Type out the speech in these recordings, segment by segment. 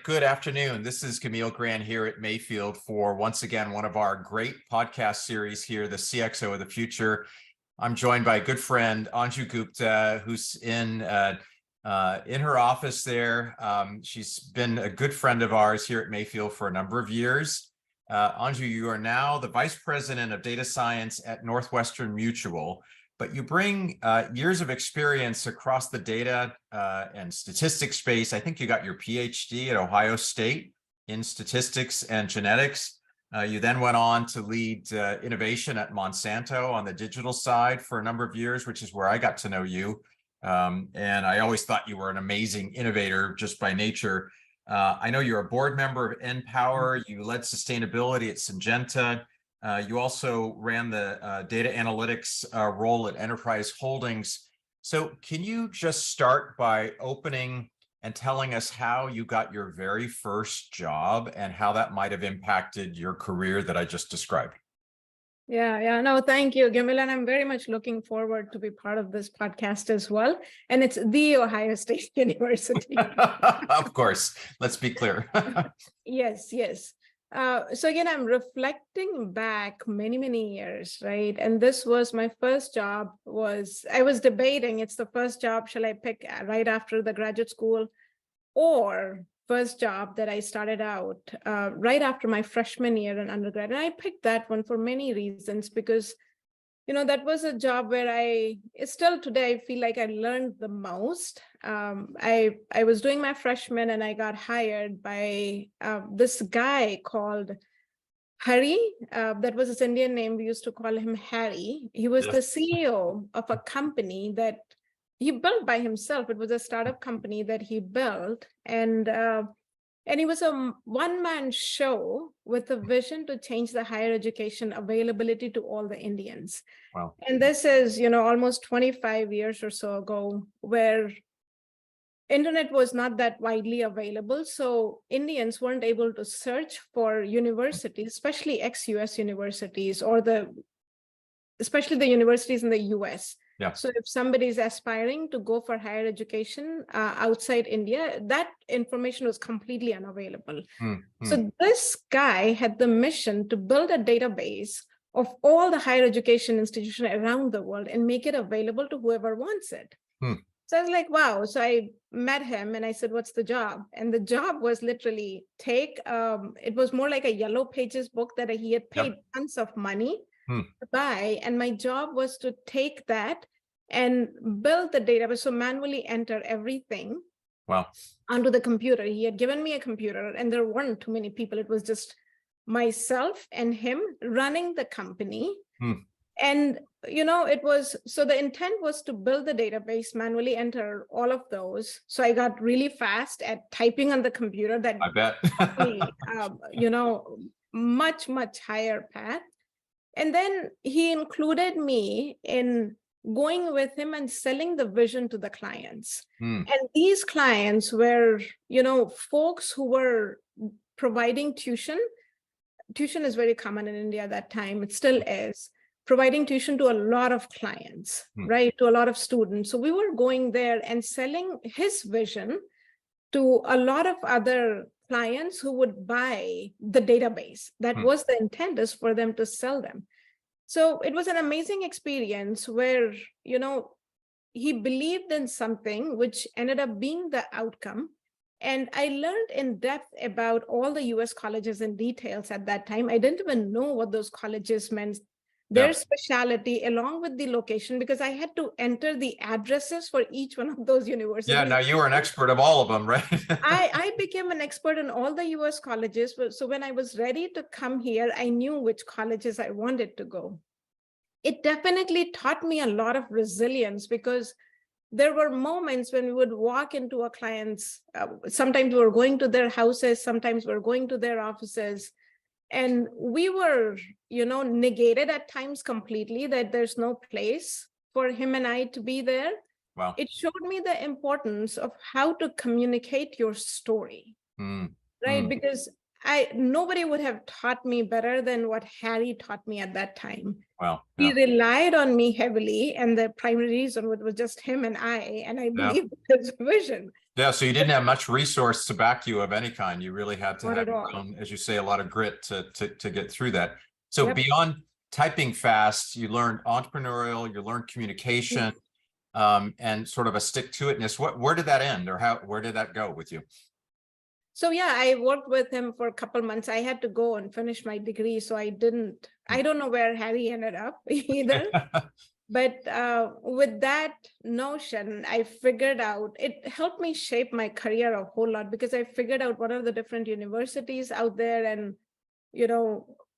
good afternoon. This is Camille Grant here at Mayfield for, once again, one of our great podcast series here, the CXO of the Future. I'm joined by a good friend, Anju Gupta, who's in her office there. She's been a good friend of ours here at Mayfield for a number of years. Anju, you are now the Vice President of Data Science at Northwestern Mutual, but you bring years of experience across the data and statistics space. I think you got your PhD at Ohio State in statistics and genetics. You then went on to lead innovation at Monsanto on the digital side for a number of years, which is where I got to know you. And I always thought you were an amazing innovator just by nature. I know you're a board member of NPower. You led sustainability at Syngenta. You also ran the data analytics role at Enterprise Holdings. So can you just start by opening and telling us how you got your very first job and how that might have impacted your career that I just described? No, thank you, Camille. And I'm very much looking forward to be part of this podcast as well. And it's the Ohio State University. Of course, let's be clear. Yes. So again, I'm reflecting back many years, right? And this was my first job. I was debating, it's the first job, shall I pick right after the graduate school, or first job that I started out right after my freshman year in undergrad. And I picked that one for many reasons, because that was a job where still today, I feel like I learned the most. I was doing my freshman and I got hired by this guy called Hari. That was his Indian name. We used to call him Harry. He was the CEO of a company that he built by himself. It was a startup company that he built. And it was a one-man show with a vision to change the higher education availability to all the Indians. Wow. And this is, almost 25 years or so ago, where internet was not that widely available. So Indians weren't able to search for universities, especially ex-US universities, or especially the universities in the US. Yeah. So if somebody is aspiring to go for higher education outside India, that information was completely unavailable. So this guy had the mission to build a database of all the higher education institutions around the world and make it available to whoever wants it. So I was like, wow. So I met him and I said, what's the job? And the job was literally it was more like a Yellow Pages book that he had paid tons of money to buy. And my job was to take that and build the database, so manually enter everything onto the computer. He had given me a computer and there weren't too many people. It was just myself and him running the company. And, so the intent was to build the database, manually enter all of those. So I got really fast at typing on the computer. That I bet. much higher path. And then he included me in going with him and selling the vision to the clients. And these clients were, folks who were providing tuition. Tuition is very common in India at that time. It still is. Providing tuition to a lot of clients, right? To a lot of students. So we were going there and selling his vision to a lot of other clients who would buy the database. That was the intent, is for them to sell them. So it was an amazing experience where, he believed in something which ended up being the outcome. And I learned in depth about all the US colleges in details at that time. I didn't even know what those colleges meant, their specialty, along with the location, because I had to enter the addresses for each one of those universities. Yeah, now you were an expert of all of them, right? I became an expert in all the US colleges. So when I was ready to come here, I knew which colleges I wanted to go. It definitely taught me a lot of resilience, because there were moments when we would walk into a client's, sometimes we were going to their houses, sometimes we were going to their offices, and we were, negated at times completely, that there's no place for him and I to be there. Wow. It showed me the importance of how to communicate your story, right? Because nobody would have taught me better than what Harry taught me at that time. Wow. He relied on me heavily, and the primary reason was just him and I believe his vision. Yeah, so you didn't have much resource to back you of any kind. You really had to Not have at your all. own, as you say, a lot of grit to get through that. So Yep. beyond typing fast, you learned entrepreneurial, you learned communication, and sort of a stick-to-itness. Where did that end, or where did that go with you? So yeah, I worked with him for a couple months. I had to go and finish my degree, so I don't know where Harry ended up either. But with that notion, I figured out, it helped me shape my career a whole lot, because I figured out what are the different universities out there, and,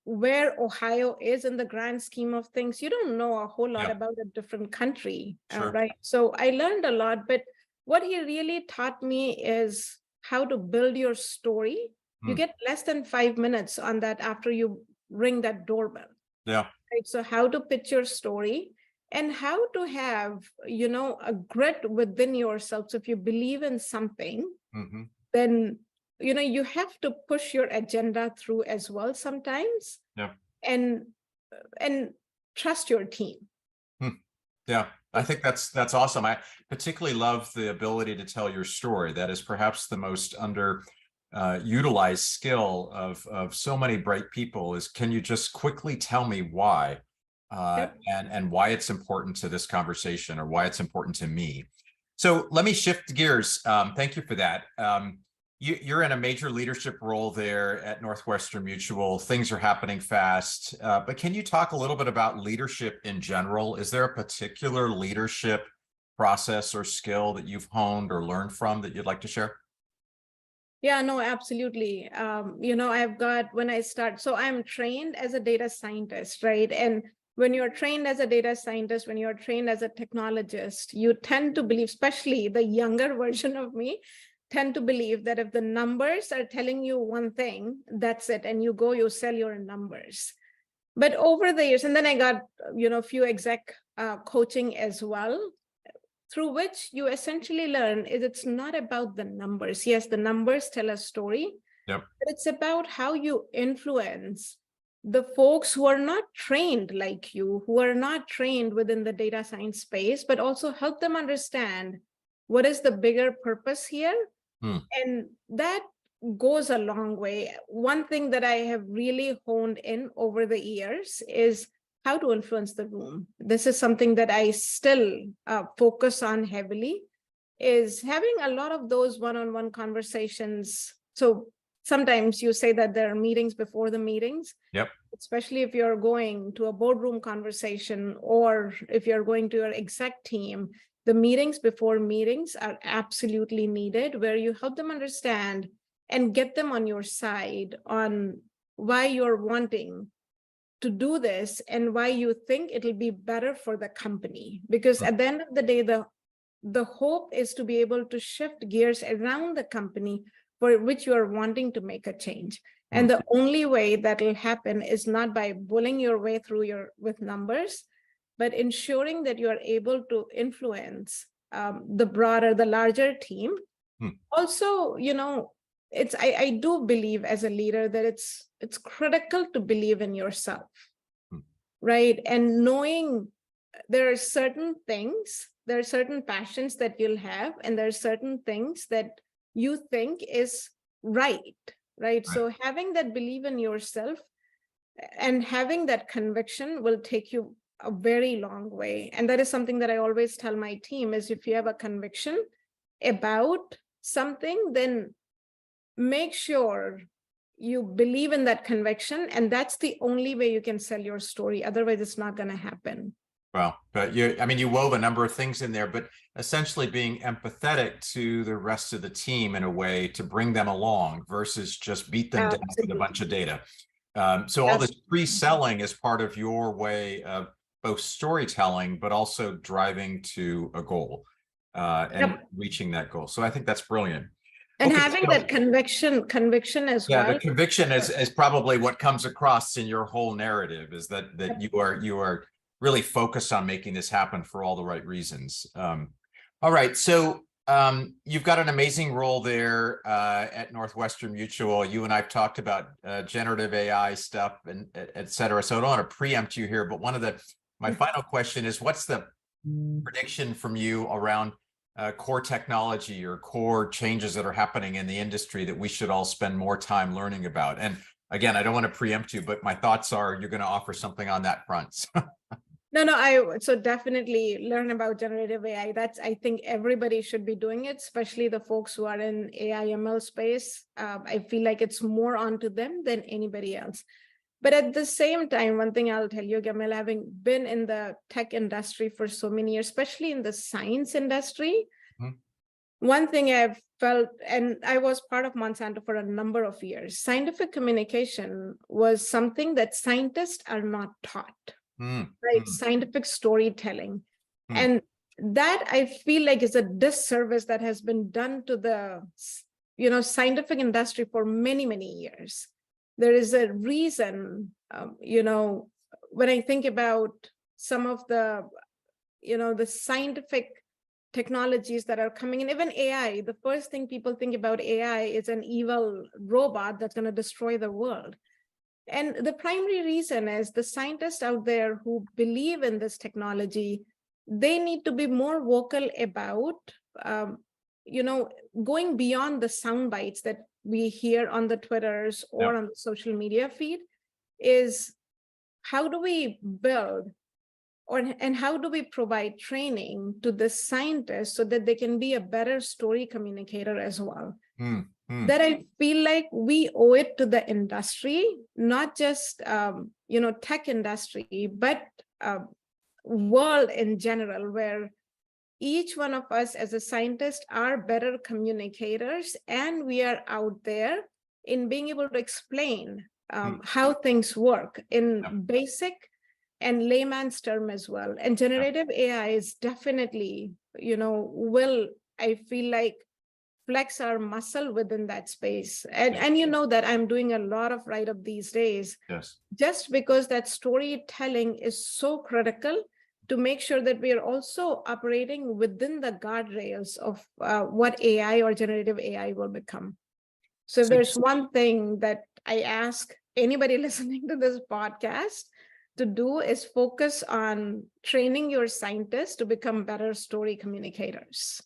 where Ohio is in the grand scheme of things. You don't know a whole lot Yeah, about a different country, sure. right? So I learned a lot, but what he really taught me is how to build your story. You get less than 5 minutes on that after you ring that doorbell. Yeah. Right? So how to pitch your story, and how to have, a grit within yourself. So if you believe in something, Hmm. then, you have to push your agenda through as well sometimes, Yeah. and trust your team. Yeah, I think that's awesome. I particularly love the ability to tell your story. That is perhaps the most utilized skill of so many bright people, is can you just quickly tell me why, Yep. and why it's important to this conversation, or why it's important to me. So let me shift gears. Thank you for that. You're in a major leadership role there at Northwestern Mutual. Things are happening fast, but can you talk a little bit about leadership in general? Is there a particular leadership process or skill that you've honed or learned from that you'd like to share? Yeah, no, absolutely. So I'm trained as a data scientist, right? And when you're trained as a data scientist, when you're trained as a technologist, you tend to believe, especially the younger version of me, tend to believe that if the numbers are telling you one thing, that's it. And you sell your numbers. But over the years, and then I got, a few exec coaching as well, through which you essentially learn is it's not about the numbers. Yes, the numbers tell a story, Yep. but it's about how you influence the folks who are not trained like you, who are not trained within the data science space, but also help them understand what is the bigger purpose here. And that goes a long way. One thing that I have really honed in over the years is how to influence the room. This is something that I still focus on heavily, is having a lot of those one-on-one conversations. So sometimes you say that there are meetings before the meetings. Yep. Especially if you're going to a boardroom conversation, or if you're going to your exec team, the meetings before meetings are absolutely needed, where you help them understand and get them on your side on why you're wanting to do this and why you think it'll be better for the company. Because at the end of the day, the hope is to be able to shift gears around the company for which you are wanting to make a change. And the only way that will happen is not by bullying your way through with numbers, but ensuring that you are able to influence the larger team. Also, I do believe as a leader that it's critical to believe in yourself, right? And knowing there are certain passions that you'll have, and there are certain things that you think is right. So having that belief in yourself and having that conviction will take you a very long way. And that is something that I always tell my team, is if you have a conviction about something, then make sure you believe in that conviction, and that's the only way you can sell your story. Otherwise, it's not going to happen. Well, but you wove a number of things in there, but essentially being empathetic to the rest of the team in a way to bring them along versus just beat them down with a bunch of data. So all this pre-selling is part of your way of both storytelling, but also driving to a goal and reaching that goal. So I think that's brilliant. And having that conviction as well. Yeah, the conviction is probably what comes across in your whole narrative, is that you are really focused on making this happen for all the right reasons. All right, so you've got an amazing role there at Northwestern Mutual. You and I've talked about generative AI stuff and et cetera. So I don't want to preempt you here, but my final question is, what's the prediction from you around core technology or core changes that are happening in the industry that we should all spend more time learning about? And again, I don't want to preempt you, but my thoughts are you're going to offer something on that front. No, so definitely learn about generative AI. I think everybody should be doing it, especially the folks who are in AI ML space. I feel like it's more onto them than anybody else. But at the same time, one thing I'll tell you, Gamil, having been in the tech industry for so many years, especially in the science industry, one thing I've felt, and I was part of Monsanto for a number of years, scientific communication was something that scientists are not taught. Right, scientific storytelling. And that I feel like is a disservice that has been done to the, scientific industry for many, many years. There is a reason, when I think about some of the, the scientific technologies that are coming in, even AI, the first thing people think about AI is an evil robot that's going to destroy the world. And the primary reason is the scientists out there who believe in this technology, they need to be more vocal about, going beyond the sound bites that we hear on the Twitters or on the social media feed. Is how do we build and how do we provide training to the scientists so that they can be a better story communicator as well? That I feel like we owe it to the industry, not just tech industry, but world in general, where each one of us as a scientist are better communicators, and we are out there in being able to explain how things work in basic and layman's term as well. And generative AI is definitely, will, I feel like, flex our muscle within that space. And you know that I'm doing a lot of write-up these days, just because that storytelling is so critical to make sure that we are also operating within the guardrails of what AI or generative AI will become. So if there's one thing that I ask anybody listening to this podcast to do, is focus on training your scientists to become better story communicators.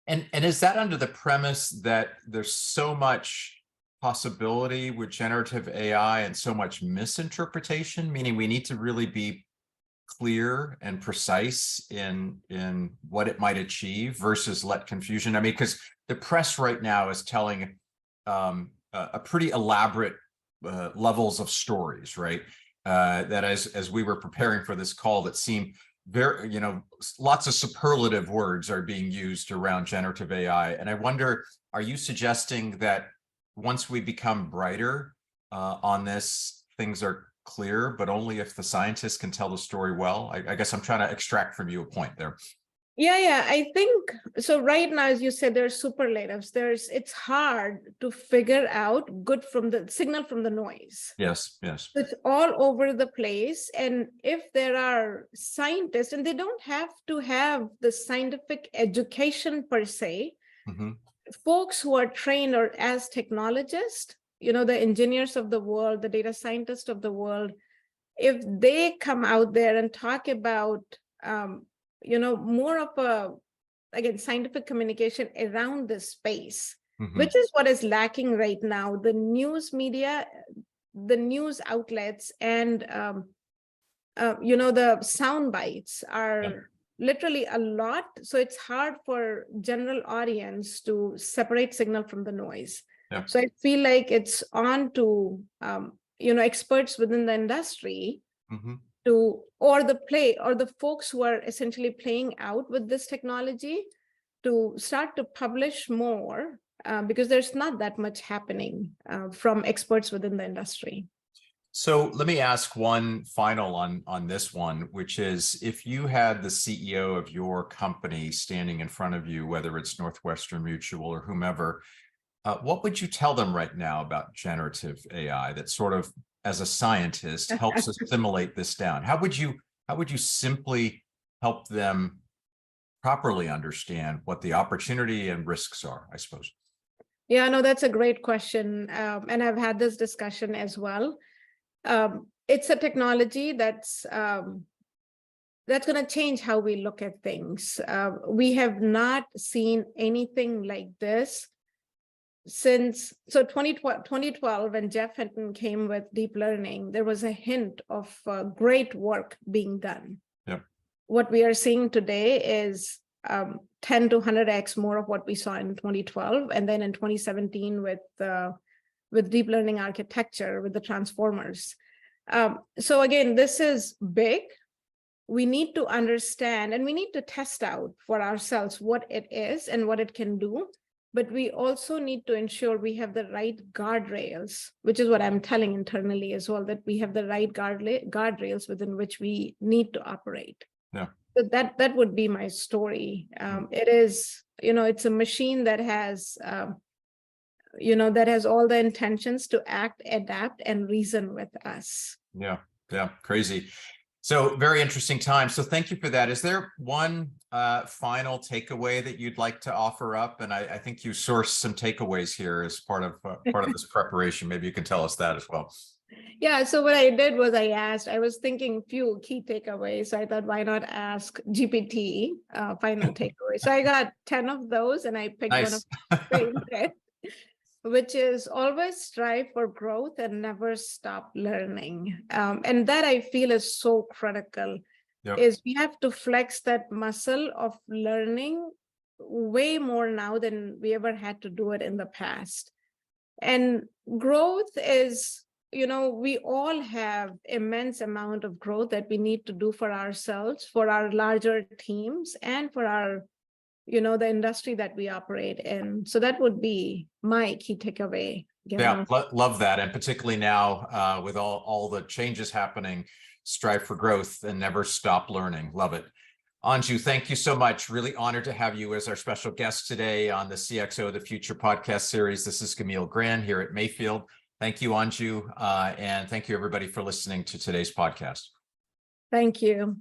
And is that under the premise that there's so much possibility with generative AI and so much misinterpretation, meaning we need to really be clear and precise in what it might achieve versus let confusion? I mean, because the press right now is telling a pretty elaborate levels of stories, right? That as we were preparing for this call, that seem very, lots of superlative words are being used around generative AI. And I wonder, are you suggesting that once we become brighter on this, things are clear, but only if the scientists can tell the story well? I guess I'm trying to extract from you a point there. Yeah, I think so. Right now, as you said, there's superlatives. It's hard to figure out good from the signal from the noise. Yes. It's all over the place. And if there are scientists, and they don't have to have the scientific education per se, folks who are trained or as technologists, the engineers of the world, the data scientists of the world, if they come out there and talk about, more of a, again, scientific communication around this space, which is what is lacking right now. The news media, the news outlets, and, the sound bites are literally a lot. So it's hard for general audience to separate signal from the noise. So I feel like it's on to, experts within the industry or the folks who are essentially playing out with this technology to start to publish more, because there's not that much happening from experts within the industry. So let me ask one final on this one, which is, if you had the CEO of your company standing in front of you, whether it's Northwestern Mutual or whomever, what would you tell them right now about generative AI that sort of, as a scientist, helps assimilate this down? How would you simply help them properly understand what the opportunity and risks are, I suppose? Yeah, no, that's a great question. And I've had this discussion as well. It's a technology that's that's going to change how we look at things. We have not seen anything like this since 2012, when Jeff Hinton came with deep learning. There was a hint of great work being done. Yep. What we are seeing today is 10 to 100x more of what we saw in 2012, and then in 2017 with deep learning architecture, with the transformers. So again, this is big. We need to understand, and we need to test out for ourselves what it is and what it can do. But we also need to ensure we have the right guardrails, which is what I'm telling internally as well, that we have the right guardrails within which we need to operate. Yeah. So that would be my story. It is, it's a machine that has, that has all the intentions to act, adapt, and reason with us. Yeah. Yeah. Crazy. So very interesting time. So thank you for that. Is there one final takeaway that you'd like to offer up? And I think you sourced some takeaways here as part of this preparation. Maybe you can tell us that as well. Yeah. So what I did was I was thinking few key takeaways. So I thought, why not ask GPT final takeaway? So I got 10 of those, and I picked one of my favorite, which is always strive for growth and never stop learning. And that I feel is so critical. Yep. Is we have to flex that muscle of learning way more now than we ever had to do it in the past. And growth is, we all have immense amount of growth that we need to do for ourselves, for our larger teams, and for our the industry that we operate in. So that would be my key takeaway. Yeah, love that. And particularly now with all the changes happening, strive for growth and never stop learning. Love it. Anju, thank you so much. Really honored to have you as our special guest today on the CXO of the Future podcast series. This is Camille Gran here at Mayfield. Thank you, Anju. And thank you everybody for listening to today's podcast. Thank you.